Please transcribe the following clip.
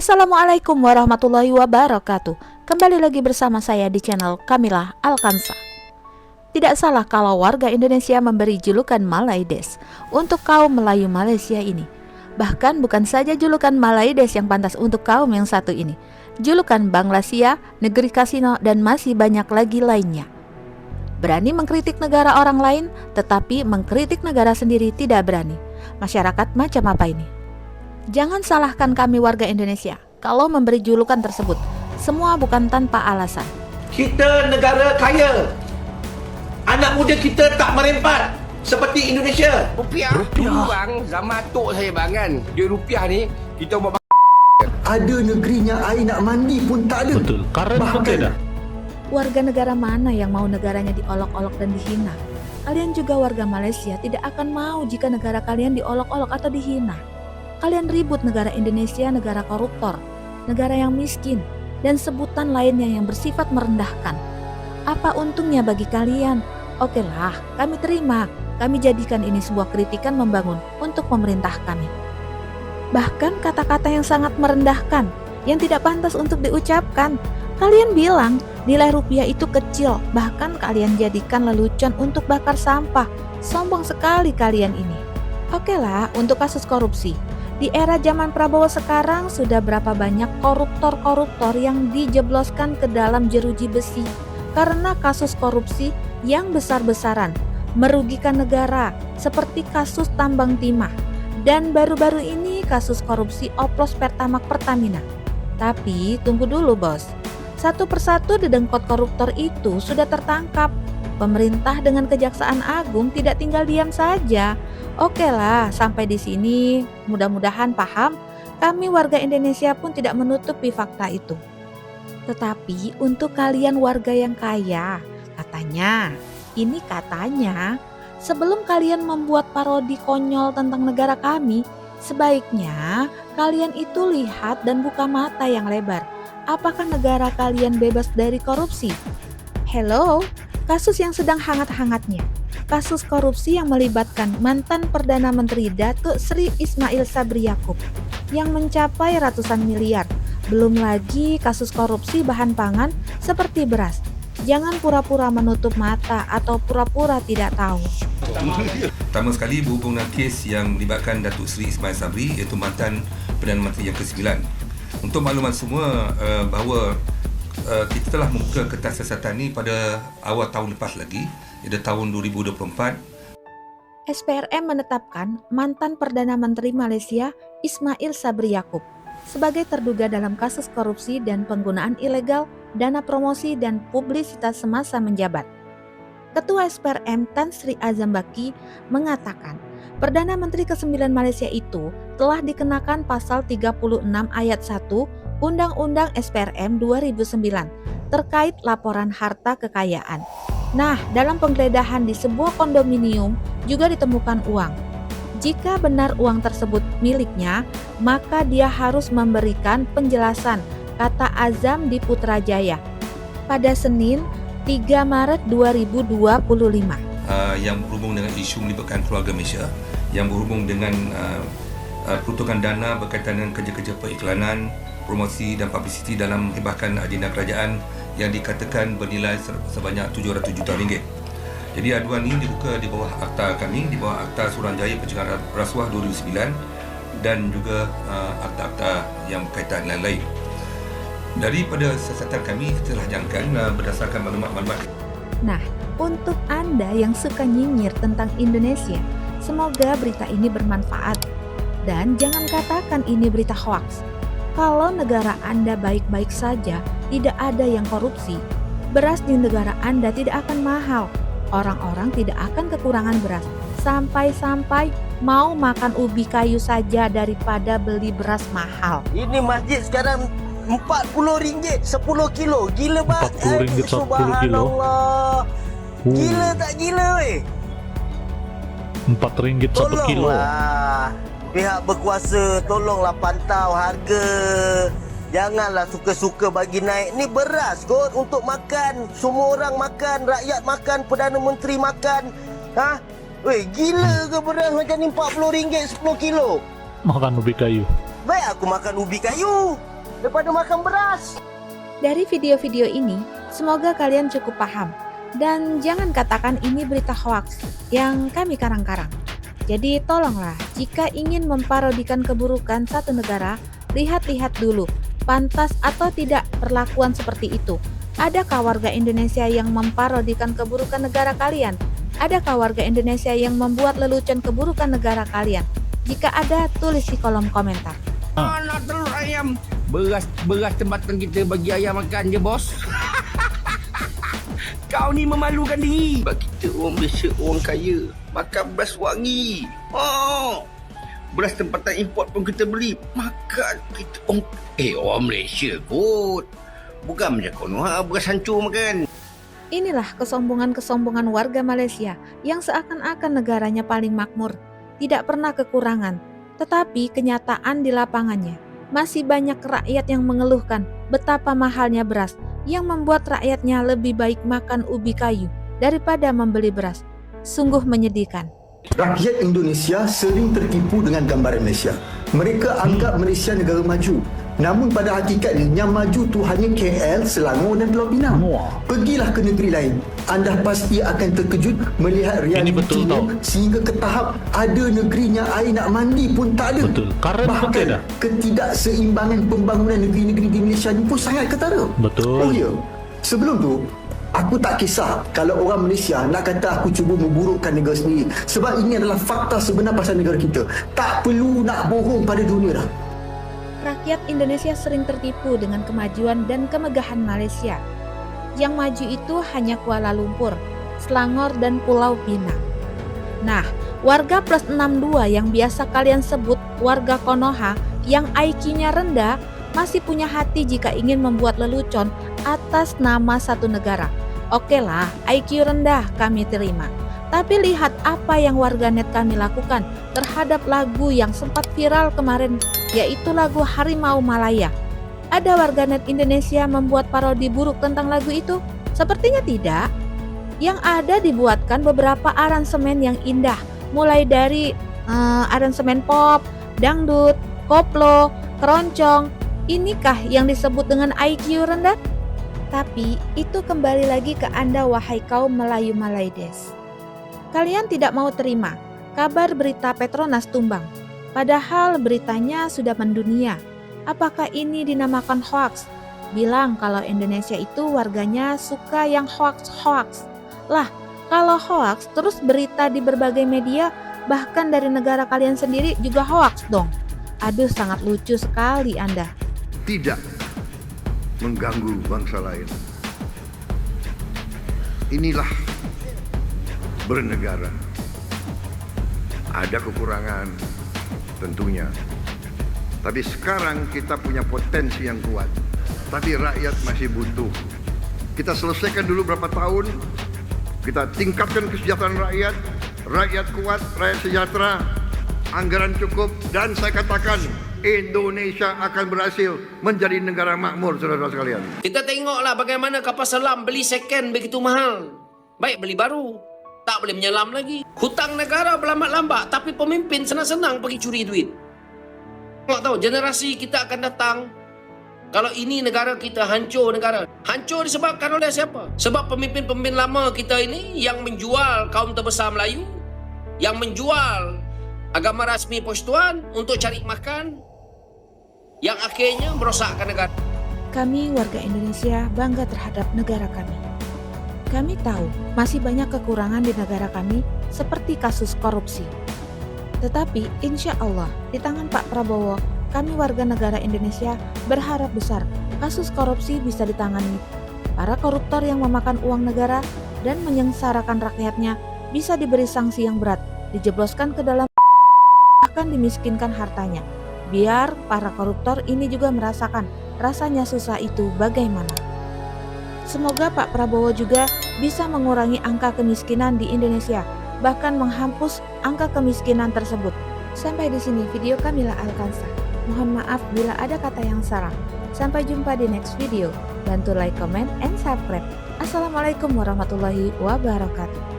Assalamualaikum warahmatullahi wabarakatuh. Kembali lagi bersama saya di channel Kamilah Alkansa. Tidak salah kalau warga Indonesia memberi julukan Malaides untuk kaum Melayu Malaysia ini. Bahkan bukan saja julukan Malaides yang pantas untuk kaum yang satu ini. Julukan Banglasia, negeri kasino, dan masih banyak lagi lainnya. Berani mengkritik negara orang lain, tetapi mengkritik negara sendiri tidak berani. Masyarakat macam apa ini? Jangan salahkan kami warga Indonesia kalau memberi julukan tersebut. Semua bukan tanpa alasan. Kita negara kaya. Anak muda kita tak merempat seperti Indonesia. Rupiah. Dulu bang, zaman tok saya bang kan, dia rupiah ni, kita buat ada negerinya air nak mandi pun tak ada. Betul, karen pun tidak. Warga negara mana yang mau negaranya diolok-olok dan dihina? Kalian juga warga Malaysia tidak akan mau jika negara kalian diolok-olok atau dihina. Kalian ribut negara Indonesia negara koruptor, negara yang miskin, dan sebutan lainnya yang bersifat merendahkan. Apa untungnya bagi kalian? Oke lah, kami terima. Kami jadikan ini sebuah kritikan membangun untuk pemerintah kami. Bahkan kata-kata yang sangat merendahkan, yang tidak pantas untuk diucapkan. Kalian bilang nilai rupiah itu kecil, bahkan kalian jadikan lelucon untuk bakar sampah. Sombong sekali kalian ini. Oke lah, untuk kasus korupsi. Di era zaman Prabowo sekarang sudah berapa banyak koruptor-koruptor yang dijebloskan ke dalam jeruji besi karena kasus korupsi yang besar-besaran, merugikan negara seperti kasus tambang timah dan baru-baru ini kasus korupsi oplos Pertamax Pertamina. Tapi tunggu dulu bos, satu persatu dedengkot koruptor itu sudah tertangkap. Pemerintah dengan Kejaksaan Agung tidak tinggal diam saja. Oke lah, sampai di sini mudah-mudahan paham. Kami warga Indonesia pun tidak menutupi fakta itu. Tetapi untuk kalian warga yang kaya, katanya, sebelum kalian membuat parodi konyol tentang negara kami, sebaiknya kalian itu lihat dan buka mata yang lebar. Apakah negara kalian bebas dari korupsi? Hello? Kasus yang sedang hangat-hangatnya, kasus korupsi yang melibatkan mantan Perdana Menteri Datuk Sri Ismail Sabri Yaakob yang mencapai ratusan miliar. Belum lagi kasus korupsi bahan pangan seperti beras. Jangan pura-pura menutup mata atau pura-pura tidak tahu. Pertama sekali berhubung dengan kes yang melibatkan Datuk Seri Ismail Sabri, iaitu mantan Perdana Menteri yang ke-9. Untuk makluman semua bahawa kita telah membuka kertas siasatan ini pada awal tahun lepas lagi, iaitu tahun 2024. SPRM menetapkan mantan Perdana Menteri Malaysia Ismail Sabri Yaakob sebagai terduga dalam kasus korupsi dan penggunaan ilegal dana promosi dan publisitas semasa menjabat. Ketua SPRM Tan Sri Azam Baki mengatakan, Perdana Menteri ke-9 Malaysia itu telah dikenakan pasal 36 ayat 1 Undang-Undang SPRM 2009 terkait laporan harta kekayaan. Nah, dalam penggeledahan di sebuah kondominium juga ditemukan uang. Jika benar uang tersebut miliknya, maka dia harus memberikan penjelasan, kata Azam di Putrajaya pada Senin 3 Maret 2025. Yang berhubung dengan isu melibatkan keluarga Malaysia, yang berhubung dengan peruntukan dana berkaitan dengan kerja-kerja periklanan, promosi dan publicity dalam menghibahkan agenda kerajaan yang dikatakan bernilai sebanyak 700 juta ringgit. Jadi aduan ini dibuka di bawah akta kami, di bawah akta Suruhanjaya Pencegahan Rasuah 2009 dan juga akta-akta yang berkaitan lain-lain. Daripada siasatan kami telah jangkaan berdasarkan maklumat-maklumat. Nah, untuk Anda yang suka nyinyir tentang Indonesia, semoga berita ini bermanfaat. Dan jangan katakan ini berita hoaks. Kalau negara Anda baik-baik saja, tidak ada yang korupsi, beras di negara Anda tidak akan mahal. Orang-orang tidak akan kekurangan beras. Sampai-sampai mau makan ubi kayu saja daripada beli beras mahal. ini masjid sekarang RM40 10 kilo. Gila bang. RM40 10 kilo. Subhanallah. Gila tak gila weh? RM4 1 kilo. Tolonglah pihak berkuasa, tolonglah pantau harga. Janganlah suka-suka bagi naik. Ni beras kot untuk makan. Semua orang makan, rakyat makan, Perdana Menteri makan. Ha? Weh, gila ke beras macam ni RM40 10 kilo? Makan ubi kayu. Baik aku makan ubi kayu. daripada makan beras. Dari video-video ini, semoga kalian cukup paham. Dan jangan katakan ini berita hoaks yang kami karang-karang. Jadi tolonglah, jika ingin memparodikan keburukan satu negara, lihat-lihat dulu, pantas atau tidak perlakuan seperti itu. Adakah warga Indonesia yang memparodikan keburukan negara kalian? Adakah warga Indonesia yang membuat lelucon keburukan negara kalian? Jika ada, tulis di kolom komentar. Nak telur ayam. Beras tempatan kita bagi ayam makan je, bos. Kau ni memalukan diri. Sebab kita orang Malaysia, orang kaya, makan beras wangi. Beras tempatan import pun kita beli. Makan kita orang Malaysia kot. Bukan macam kono beras hancur makan. Inilah kesombongan-kesombongan warga Malaysia yang seakan-akan negaranya paling makmur, tidak pernah kekurangan. Tetapi kenyataan di lapangannya, masih banyak rakyat yang mengeluhkan betapa mahalnya beras yang membuat rakyatnya lebih baik makan ubi kayu daripada membeli beras. Sungguh menyedihkan. Rakyat Indonesia sering tertipu dengan gambaran Malaysia. Mereka anggap Malaysia negara maju. Namun pada hakikatnya yang maju tu hanya KL, Selangor dan Pulau Pinang. Pergilah ke negeri lain, anda pasti akan terkejut melihat realitinya sehingga ke tahap ada negerinya air nak mandi pun tak ada. Betul. Bahkan ketidakseimbangan pembangunan negeri-negeri di Malaysia ni pun sangat ketara. Betul. Oh ya, sebelum tu aku tak kisah kalau orang Malaysia nak kata aku cuba memburukkan negara sendiri, sebab ini adalah fakta sebenar pasal negara kita. Tak perlu nak bohong pada dunia dah. Rakyat Indonesia sering tertipu dengan kemajuan dan kemegahan Malaysia. Yang maju itu hanya Kuala Lumpur, Selangor, dan Pulau Pinang. Nah, warga plus 62 yang biasa kalian sebut warga Konoha yang IQ-nya rendah masih punya hati jika ingin membuat lelucon atas nama satu negara. Oke lah, IQ rendah kami terima. Tapi lihat apa yang warganet kami lakukan terhadap lagu yang sempat viral kemarin, yaitu lagu Harimau Malaya. Ada warganet Indonesia membuat parodi buruk tentang lagu itu? Sepertinya tidak. Yang ada dibuatkan beberapa aransemen yang indah, mulai dari aransemen pop, dangdut, koplo, keroncong. Inikah yang disebut dengan IQ rendah? Tapi itu kembali lagi ke Anda, wahai kaum Melayu Malaydes. Kalian tidak mau terima kabar berita Petronas tumbang, padahal beritanya sudah mendunia. Apakah ini dinamakan hoaks? Bilang kalau Indonesia itu warganya suka yang hoaks-hoaks. Lah, kalau hoaks terus berita di berbagai media, bahkan dari negara kalian sendiri juga hoaks dong. Aduh, sangat lucu sekali Anda. Tidak mengganggu bangsa lain. Inilah bernegara. Ada kekurangan tentunya. Tapi sekarang kita punya potensi yang kuat. Tapi rakyat masih butuh. Kita selesaikan dulu berapa tahun. Kita tingkatkan kesejahteraan rakyat. Rakyat kuat, rakyat sejahtera. Anggaran cukup. Dan saya katakan Indonesia akan berhasil menjadi negara makmur, saudara-saudara sekalian. Kita tengoklah bagaimana kapal selam beli second begitu mahal. Baik beli baru, tak boleh menyelam lagi. Hutang negara berlambat-lambat, tapi pemimpin senang-senang pergi curi duit. Tak tahu generasi kita akan datang. Kalau ini negara kita hancur negara. Hancur disebabkan oleh siapa? Sebab pemimpin-pemimpin lama kita ini yang menjual kaum terbesar Melayu, yang menjual agama rasmi Persekutuan untuk cari makan, yang akhirnya merosakkan negara. Kami warga Indonesia bangga terhadap negara kami. Kami tahu masih banyak kekurangan di negara kami seperti kasus korupsi. Tetapi insya Allah di tangan Pak Prabowo, kami warga negara Indonesia berharap besar kasus korupsi bisa ditangani. Para koruptor yang memakan uang negara dan menyengsarakan rakyatnya bisa diberi sanksi yang berat, dijebloskan ke dalam, bahkan dimiskinkan hartanya. Biar para koruptor ini juga merasakan rasanya susah itu bagaimana. Semoga Pak Prabowo juga bisa mengurangi angka kemiskinan di Indonesia, bahkan menghapus angka kemiskinan tersebut. Sampai di sini video Kamila Alkansa. Mohon maaf bila ada kata yang salah. Sampai jumpa di next video. Bantu like, comment, and subscribe. Assalamualaikum warahmatullahi wabarakatuh.